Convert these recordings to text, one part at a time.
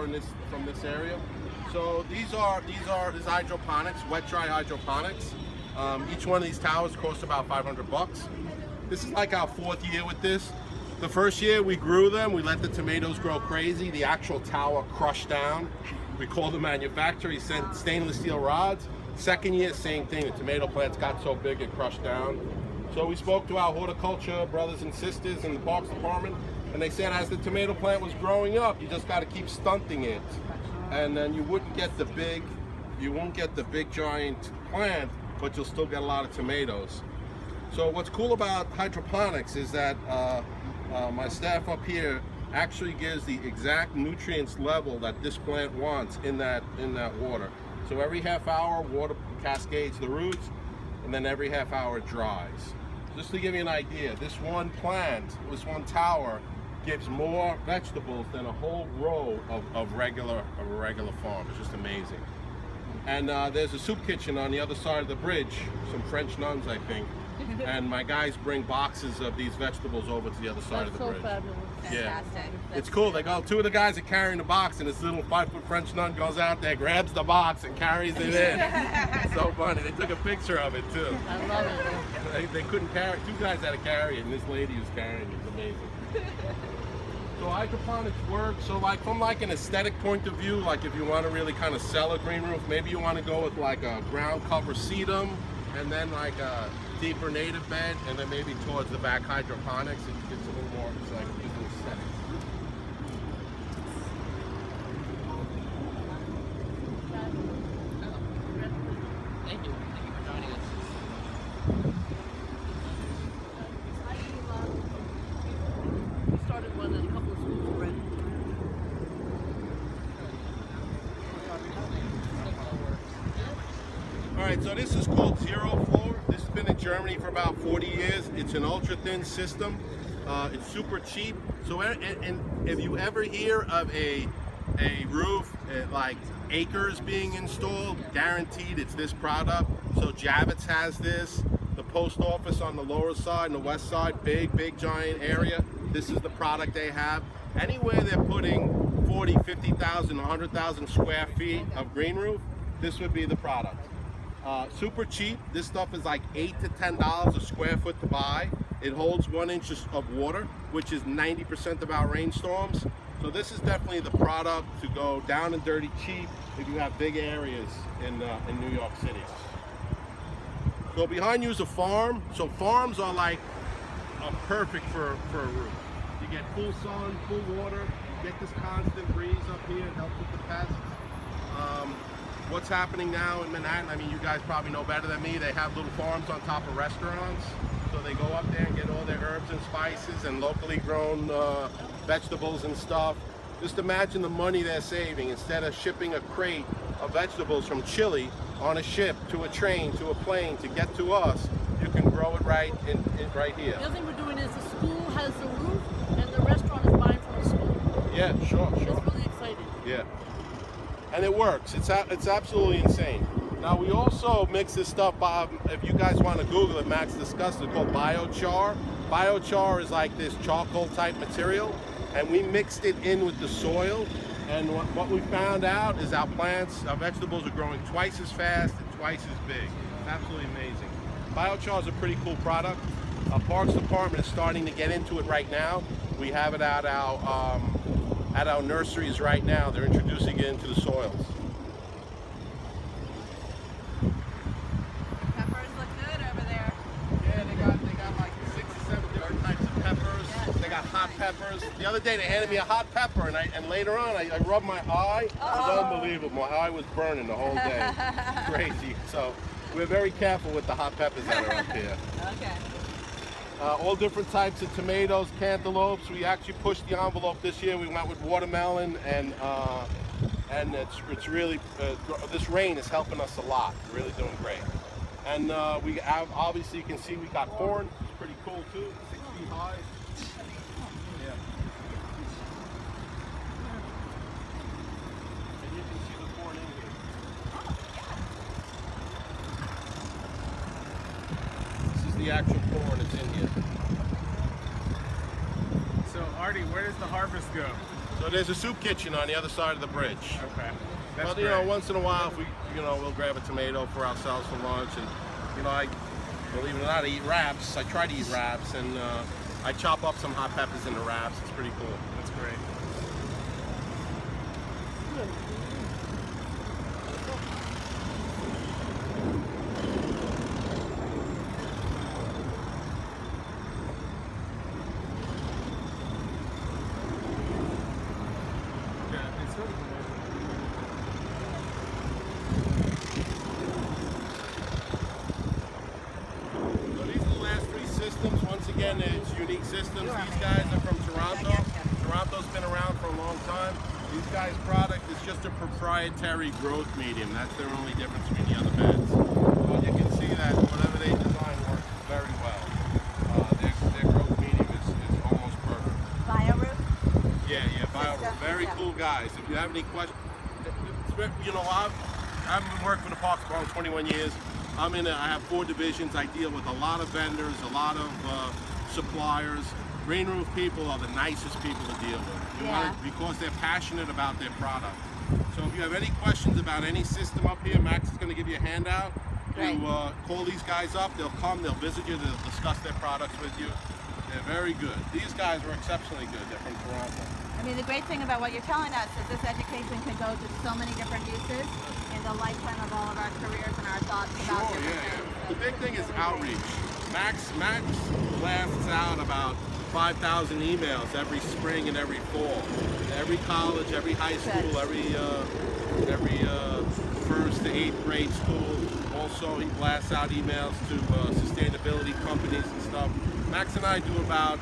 tower in this from this area. So this is hydroponics, wet dry hydroponics. Each one of these towers costs about $500. This is like our 4th year with this. The first year we grew them, we let the tomatoes grow crazy. The actual tower crushed down. We called the manufacturer, he sent stainless steel rods. Second year, same thing. The tomato plants got so big it crushed down. So we spoke to our horticulture brothers and sisters in the parks department, and they said as the tomato plant was growing up, you just got to keep stunting it, and then you won't get the big giant plant, but you'll still get a lot of tomatoes. So what's cool about hydroponics is that my staff up here actually gives the exact nutrients level that this plant wants in that water. So every half hour, water cascades the roots, and then every half hour it dries. Just to give you an idea, this one plant, this one tower, gives more vegetables than a whole row of a regular farm. It's just amazing. And there's a soup kitchen on the other side of the bridge, some French nuns, I think. And my guys bring boxes of these vegetables over to the other side of the bridge. Fabulous. Yeah. Fantastic. It's cool. They go, 2 of the guys are carrying the box, and this little 5-foot French nun goes out there, grabs the box, and carries it in. It's so funny. They took a picture of it too. I love it. They couldn't carry. 2 guys had to carry it, and this lady was carrying it. It's amazing. So hydroponics work. So like from like an aesthetic point of view, like if you want to really kind of sell a green roof, maybe you want to go with like a ground cover sedum, and then like a deeper native bed, and then maybe towards the back hydroponics. It's a little more, it's like even aesthetic. Thank you. Thank you for joining us. We started one in a couple of schools already. All right, so this is called Zero Floor. This has been in Germany for about 40 years. It's an ultra thin system. It's super cheap. So, and if you ever hear of a roof like acres being installed, guaranteed it's this product. So Javits has this. The post office on the lower side and the west side, big giant area. This is the product they have. Anywhere they're putting 40, 50,000, 100,000 square feet of green roof, this would be the product. Super cheap. This stuff is like $8 to $10 a square foot to buy. It holds 1 inch of water, which is 90% of our rainstorms. So this is definitely the product to go down and dirty cheap if you have big areas in New York City. So behind you is a farm. So farms are like perfect for a roof. You get full sun, full water, you get this constant breeze up here, it helps with the pests. What's happening now in Manhattan, I mean, you guys probably know better than me, they have little farms on top of restaurants. So they go up there and get all their herbs and spices and locally grown vegetables and stuff. Just imagine the money they're saving. Instead of shipping a crate of vegetables from Chile on a ship to a train to a plane to get to us, you can grow it right here. The other thing we're doing is the school has the roof and the restaurant is buying from the school. Yeah, sure. It's really exciting. Yeah. And it works. It's absolutely insane. Now we also mix this stuff, if you guys want to Google it, Max discussed it, called biochar. Biochar is like this charcoal type material, and we mixed it in with the soil, and what we found out is our vegetables are growing twice as fast and twice as big. It's absolutely amazing. Biochar is a pretty cool product. Our Parks Department is starting to get into it right now. We have it at our nurseries right now. They're introducing it into the soils. Peppers look good over there. Yeah, they got like 6 or 7 different types of peppers. Yes. They got hot peppers. The other day they handed me a hot pepper, and later on I rubbed my eye. It was unbelievable. My eye was burning the whole day. Crazy. So we're very careful with the hot peppers that are up here. Okay. All different types of tomatoes, cantaloupes. We actually pushed the envelope this year. We went with watermelon, and it's really this rain is helping us a lot. We're really doing great. And we have, obviously you can see we got corn. It's pretty cool too. 6 feet high. Yeah. And you can see the corn in here. This is the actual corn that's in here. So Artie, where does the harvest go? So there's a soup kitchen on the other side of the bridge. Okay. That's But great. once in a while, if we, we'll grab a tomato for ourselves for lunch, and I, believe it or not, I eat wraps. I try to eat wraps, and I chop up some hot peppers into wraps. It's pretty cool. That's great. Yeah, it's sort of So these are the last three systems. Once again, it's unique systems. These guys are from Toronto. Toronto's been around for a long time. These guys' product is just a proprietary growth medium. That's their only difference between the other beds. So you can see that whatever they design works very well. Their growth medium is almost perfect. BioRoof? Yeah, System, very yeah. cool guys. If you have any questions, I've been working for the Parks for 21 years. I have 4 divisions. I deal with a lot of vendors, a lot of suppliers. Green Roof people are the nicest people to deal with. Because they're passionate about their product. So if you have any questions about any system up here, Max is going to give you a handout. Right. You call these guys up. They'll come. They'll visit you. They'll discuss their products with you. They're very good. These guys are exceptionally good. They're from Toronto. I mean, the great thing about what you're telling us is this education can go to so many different uses in the lifetime of all of our careers and our thoughts about Sure, different yeah. things. The big thing is outreach. Max blasts out about 5,000 emails every spring and every fall. Every college, every high school, every first to 8th grade school. Also, he blasts out emails to sustainability companies and stuff. Max and I do about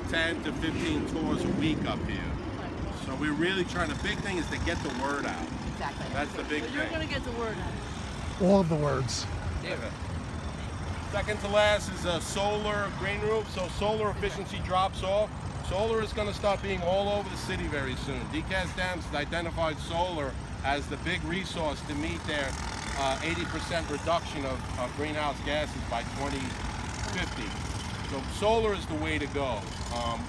10 to 15 tours a week up here. So we're really trying. The big thing is to get the word out. Exactly. That's the big But you're thing. going to get the word out. All of the words. Yeah. Second to last is solar green roof. So solar efficiency drops off. Solar is going to start being all over the city very soon. DCAS Dams has identified solar as the big resource to meet their 80% reduction of greenhouse gases by 2050. So solar is the way to go.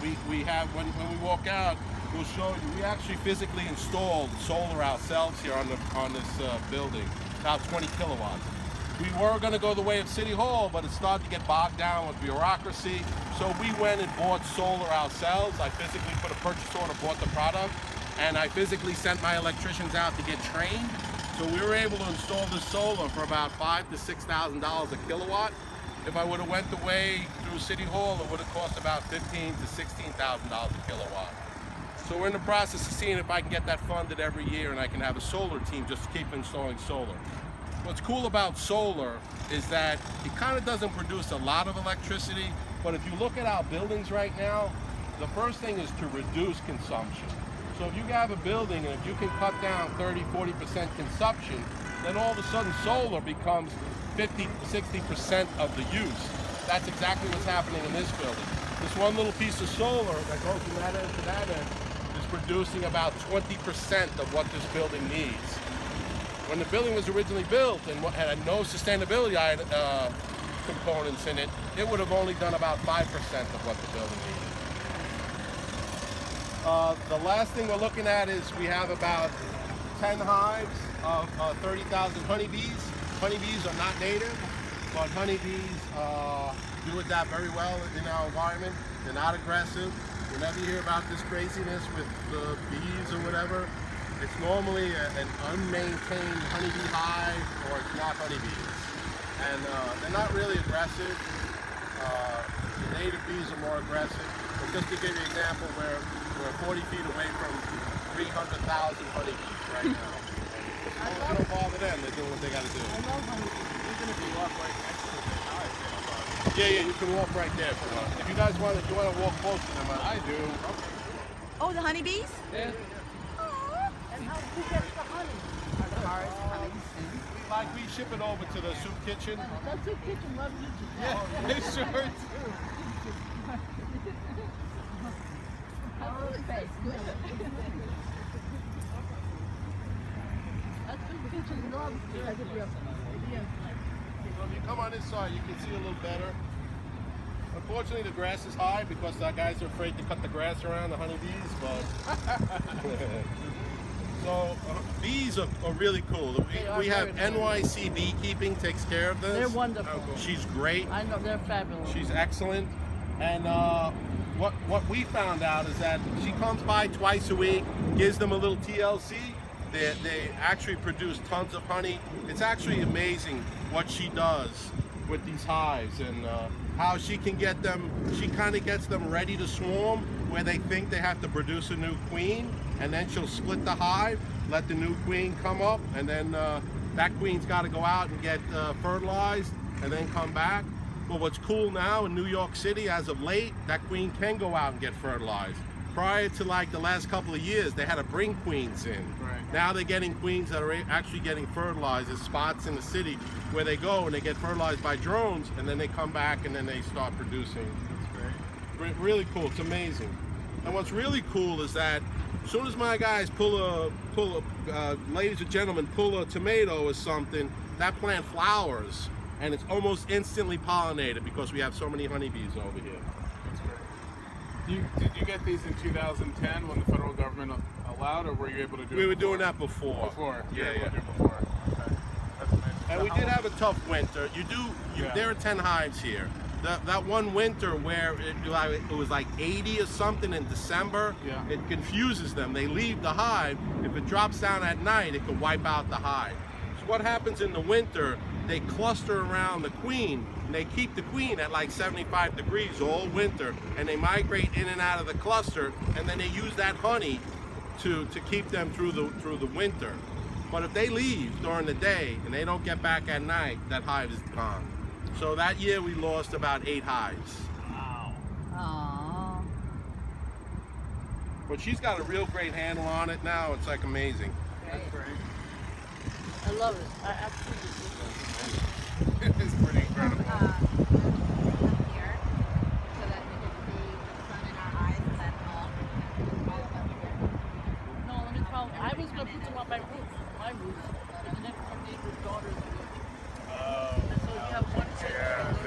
We have, when we walk out, we'll show you, we actually physically installed solar ourselves here on this building, about 20 kilowatts. We were going to go the way of City Hall, but it started to get bogged down with bureaucracy. So we went and bought solar ourselves. I physically put a purchase order, bought the product, and I physically sent my electricians out to get trained. So we were able to install the solar for about $5,000 to $6,000 a kilowatt. If I would have went the way through City Hall, it would have cost about $15,000 to $16,000 a kilowatt. So we're in the process of seeing if I can get that funded every year, and I can have a solar team just to keep installing solar. What's cool about solar is that it kind of doesn't produce a lot of electricity, but if you look at our buildings right now, the first thing is to reduce consumption. So if you have a building and if you can cut down 30–40% consumption, then all of a sudden solar becomes 50–60% of the use. That's exactly what's happening in this building. This one little piece of solar that goes from that end to that end is producing about 20% of what this building needs. When the building was originally built and had no sustainability components in it, it would have only done about 5% of what the building needed. The last thing we're looking at is we have about 10 hives of 30,000 honeybees. Honeybees are not native, but honeybees do adapt very well in our environment. They're not aggressive. Whenever you hear about this craziness with the bees or whatever, it's normally an unmaintained honeybee hive, or it's not honeybees. And they're not really aggressive. The native bees are more aggressive. But just to give you an example, we're 40 feet away from 300,000 honeybees right now. So don't bother them. They're doing what they got to do. I love honeybees. Even if you walk right next to the hive, Yeah, you can walk right there. If you guys want to walk close to them, I do. Oh, the honeybees? Yeah. And how who gets the honey? Are the cars coming soon? Like we ship it over to the soup kitchen. That soup kitchen loves you too. They sure do. That soup kitchen loves you. So if you come on this side, you can see a little better. Unfortunately, the grass is high because our guys are afraid to cut the grass around the honeybees. But so bees are really cool. They are We have very cool. NYC Beekeeping takes care of this. They're wonderful. She's great. I know they're fabulous. She's excellent. And what we found out is that she comes by twice a week, gives them a little TLC. They actually produce tons of honey. It's actually amazing what she does with these hives and how she can get them. She kind of gets them ready to swarm where they think they have to produce a new queen, and then she'll split the hive, let the new queen come up, and then that queen's got to go out and get fertilized and then come back. But what's cool now in New York City, as of late, that queen can go out and get fertilized. Prior to like the last couple of years, they had to bring queens in. Right. Now they're getting queens that are actually getting fertilized. There's spots in the city where they go and they get fertilized by drones, and then they come back and then they start producing. That's great. Really cool. It's amazing. And what's really cool is that as soon as my guys ladies and gentlemen, pull a tomato or something, that plant flowers, and it's almost instantly pollinated because we have so many honeybees over here. That's great. Did you get these in 2010 when the federal government allowed, or were you able to do it We were before? doing that before. Before? You Yeah, were able yeah. to do it before. Okay. That's amazing. And we So did how- have a tough winter. Yeah. There are 10 hives here. That one winter where it was like 80 or something in December, Yeah. it confuses them. They leave the hive. If it drops down at night, it can wipe out the hive. So what happens in the winter, they cluster around the queen, and they keep the queen at like 75 degrees all winter, and they migrate in and out of the cluster, and then they use that honey to keep them through the winter. But if they leave during the day and they don't get back at night, that hive is gone. So that year we lost about 8 hives. Aww. But she's got a real great handle on it now. It's like amazing. That's great. I love it. I absolutely do. It's pretty incredible. Here, so that we can see the sun in our eyes, and then all of us here. No, let me tell you. I was going to put them on my roof. My roof. And the next door neighbor's daughter's